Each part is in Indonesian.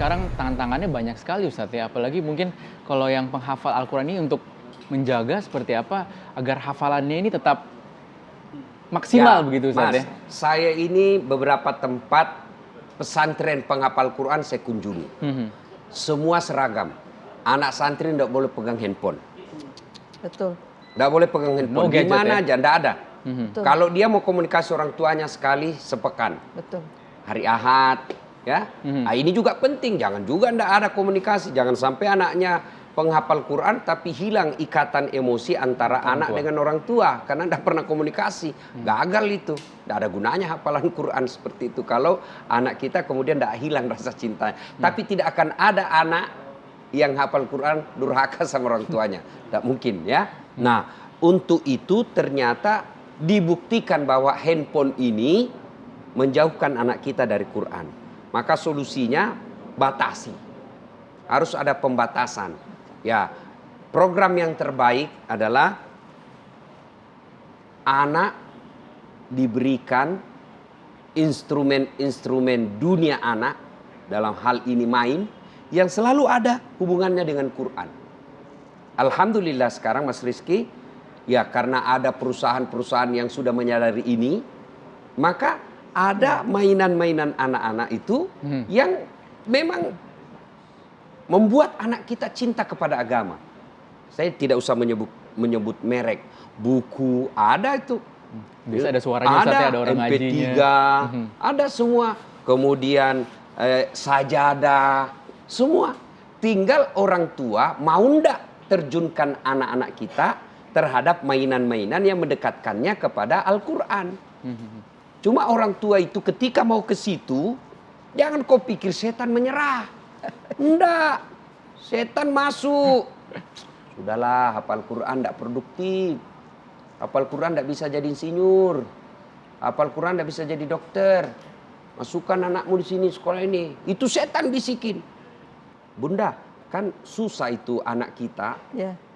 sekarang tantangannya banyak sekali Ustadz ya. Apalagi mungkin kalau yang penghafal Al-Quran ini untuk menjaga seperti apa agar hafalannya ini tetap maksimal begitu Ustadz ya. Saya ini beberapa tempat pesantren penghafal Quran saya kunjungi. Semua seragam. Anak santri tidak boleh pegang handphone. Betul. Tidak boleh pegang handphone. Di mana aja, tidak ada. Kalau dia mau komunikasi orang tuanya sekali sepekan. Betul. Hari Ahad, ya. Nah, ini juga penting. Jangan juga tidak ada komunikasi. Jangan sampai anaknya penghafal Quran tapi hilang ikatan emosi antara anak dengan orang tua karena tidak pernah komunikasi. Gagal itu. Tidak ada gunanya hafalan Quran seperti itu kalau anak kita kemudian tidak hilang rasa cinta. Tapi tidak akan ada anak yang hafal Quran durhaka sama orang tuanya. Tidak mungkin ya. Nah, untuk itu ternyata dibuktikan bahwa handphone ini menjauhkan anak kita dari Quran. Maka solusinya batasi. Harus ada pembatasan. Ya, program yang terbaik adalah anak diberikan instrumen-instrumen dunia anak dalam hal ini main yang selalu ada hubungannya dengan Quran. Alhamdulillah sekarang Mas Rizky, ya karena ada perusahaan-perusahaan yang sudah menyadari ini, maka ada mainan-mainan anak-anak itu yang memang membuat anak kita cinta kepada agama. Saya tidak usah menyebut merek. Buku ada itu. Bisa ada suaranya Ustadz ya, ada orang MP3, ngajinya. ada semua. Kemudian sajadah, semua. Tinggal orang tua mau ndak terjunkan anak-anak kita terhadap mainan-mainan yang mendekatkannya kepada Al-Quran. Cuma orang tua itu ketika mau ke situ, jangan kau pikir setan menyerah. Enggak, setan masuk. Sudahlah, hafal Quran tidak produktif. Hafal Quran tidak bisa jadi insinyur. Hafal Quran tidak bisa jadi dokter. Masukkan anakmu di sini sekolah ini. Itu setan bisikin. Bunda, kan susah itu anak kita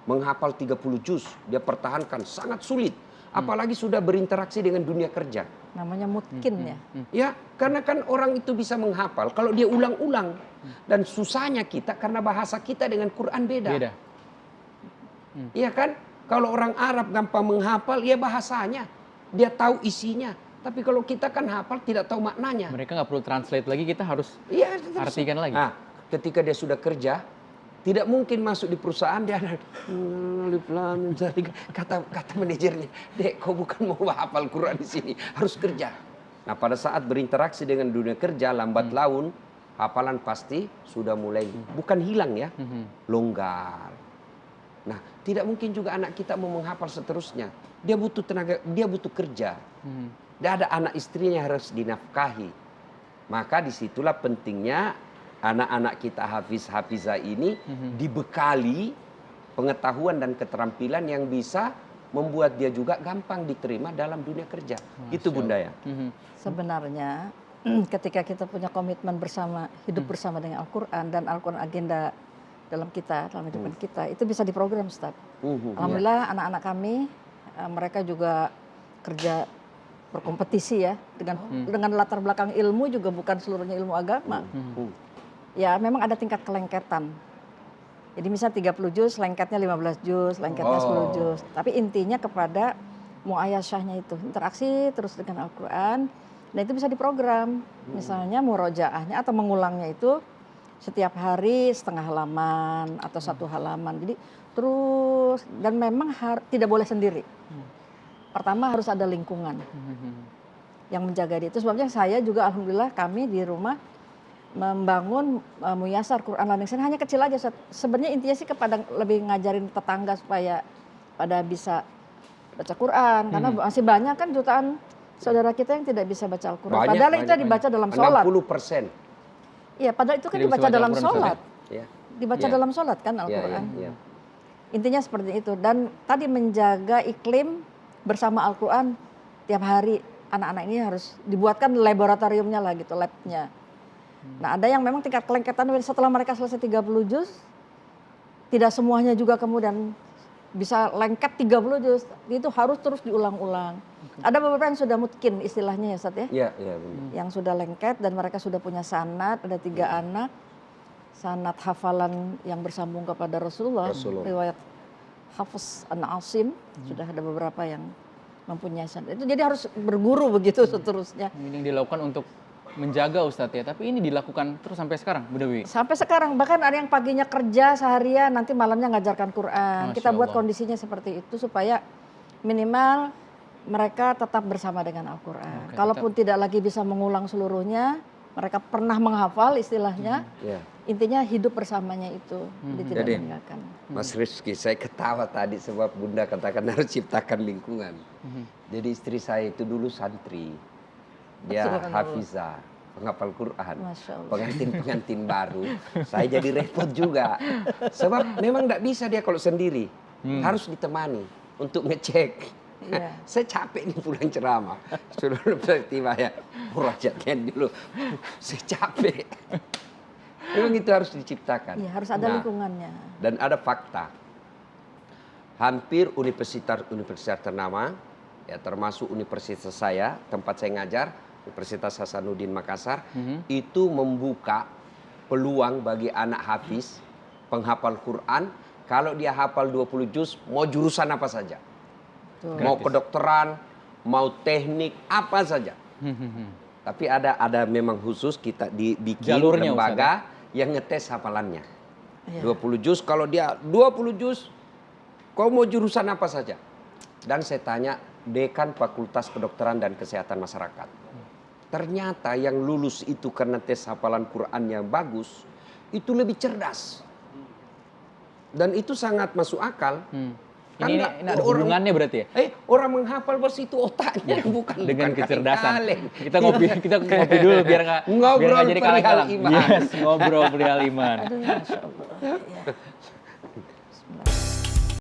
menghafal 30 juz. Dia pertahankan, sangat sulit. Apalagi sudah berinteraksi dengan dunia kerja. Namanya mungkin ya. Ya, karena kan orang itu bisa menghafal kalau dia ulang-ulang. Dan susahnya kita karena bahasa kita dengan Quran beda. Iya kan? Kalau orang Arab gampang menghafal, ya bahasanya. Dia tahu isinya. Tapi kalau kita kan hafal tidak tahu maknanya. Mereka nggak perlu translate lagi, kita harus artikan lagi. Nah, ketika dia sudah kerja, tidak mungkin masuk di perusahaan dia ada kata manajernya, "Dek, kau bukan mau hafal Quran di sini, harus kerja." Nah, pada saat berinteraksi dengan dunia kerja lambat laun, hafalan pasti sudah mulai bukan hilang ya, longgar. Nah, tidak mungkin juga anak kita mau menghafal seterusnya. Dia butuh tenaga, dia butuh kerja. Dia ada anak istrinya harus dinafkahi. Maka disitulah pentingnya anak-anak kita hafizah ini dibekali pengetahuan dan keterampilan yang bisa membuat dia juga gampang diterima dalam dunia kerja. Itu Bunda ya. Sebenarnya ketika kita punya komitmen bersama, hidup bersama dengan Al-Quran dan Al-Quran agenda dalam kita, dalam hidup kita, itu bisa diprogram Ustaz. Alhamdulillah anak-anak kami, mereka juga kerja berkompetisi ya, dengan latar belakang ilmu juga bukan seluruhnya ilmu agama. Ya memang ada tingkat kelengketan. Jadi misal 30 juz, lengketnya 15 juz, lengketnya 10 juz. Tapi intinya kepada muayashahnya itu, interaksi terus dengan Al-Quran. Dan itu bisa diprogram. Misalnya murojaahnya atau mengulangnya itu setiap hari setengah halaman atau 1 halaman. Jadi terus, dan memang tidak boleh sendiri. Pertama harus ada lingkungan yang menjaga dia. Itu sebabnya saya juga alhamdulillah kami di rumah membangun muyasar Quran Learning Center, hanya kecil aja. Sebenarnya intinya sih kepada lebih ngajarin tetangga supaya pada bisa baca Quran, karena masih banyak kan jutaan saudara kita yang tidak bisa baca Al-Quran. Padahal itu dibaca dalam sholat. 60%. Iya, padahal itu kan dibaca dalam sholat. Ya. Dibaca dalam sholat kan Al-Quran. Intinya seperti itu. Dan tadi menjaga iklim bersama Al-Quran tiap hari. Anak-anak ini harus dibuatkan laboratoriumnya lah gitu, labnya. Nah ada yang memang tingkat kelengketan setelah mereka selesai 30 juz, tidak semuanya juga kemudian bisa lengket 30 juz, itu harus terus diulang-ulang. Ada beberapa yang sudah mutkin istilahnya ya Ustaz ya, Benar. yang sudah lengket dan mereka sudah punya sanad, ada 3 anak. sanad hafalan yang bersambung kepada Rasulullah. Riwayat Hafiz An-Asim sudah ada beberapa yang mempunyai sanad. Itu jadi harus berguru begitu seterusnya. Ini yang dilakukan untuk menjaga Ustadz ya, tapi ini dilakukan terus sampai sekarang, Bu Dewi? Sampai sekarang, bahkan ada yang paginya kerja seharian, nanti malamnya ngajarkan Quran. Masya Kita buat Allah. kondisinya seperti itu supaya minimal mereka tetap bersama dengan Al-Quran. Oke, Kalaupun tidak lagi bisa mengulang seluruhnya, mereka pernah menghafal istilahnya, Ya. intinya hidup bersamanya itu, tidak Jadi, meninggalkan. Mas Rizky, saya ketawa tadi sebab Bunda katakan harus ciptakan lingkungan. Jadi istri saya itu dulu santri, dia Subhanallah. hafizah, penghafal Quran, Masya Allah. pengantin-pengantin baru. Saya jadi repot juga, sebab memang tidak bisa dia kalau sendiri, harus ditemani untuk ngecek. Iya. Saya capek nih pulang ceramah, sudah tiba ya, murajatnya dulu, saya capek. Memang itu harus diciptakan. Iya, harus ada Nah, lingkungannya. dan ada fakta. Hampir universitas ternama, ya termasuk universitas saya, tempat saya ngajar, Universitas Hasanuddin Makassar, itu membuka peluang bagi anak hafiz, penghafal Quran, kalau dia hafal 20 juz, mau jurusan apa saja. Betul. Mau kedokteran, mau teknik, apa saja. Tapi ada memang khusus kita dibikin Jalurnya, lembaga yang ngetes hafalannya. Iya. 20 juz, kalau dia 20 juz, kau mau jurusan apa saja? Dan saya tanya dekan Fakultas Kedokteran dan Kesehatan Masyarakat. Ternyata yang lulus itu karena tes hafalan Qurannya bagus, itu lebih cerdas. Dan itu sangat masuk akal. Ini Karena ada hubungannya berarti ya? Orang menghafal bos itu otaknya bukan Dengan bukan kecerdasan. kaleng. Kita ngopi dulu biar nggak Ngobrol jadi perihal kaleng-kaleng. iman. Yes, ngobrol perihal iman. Aduh, Masya Allah. Iya.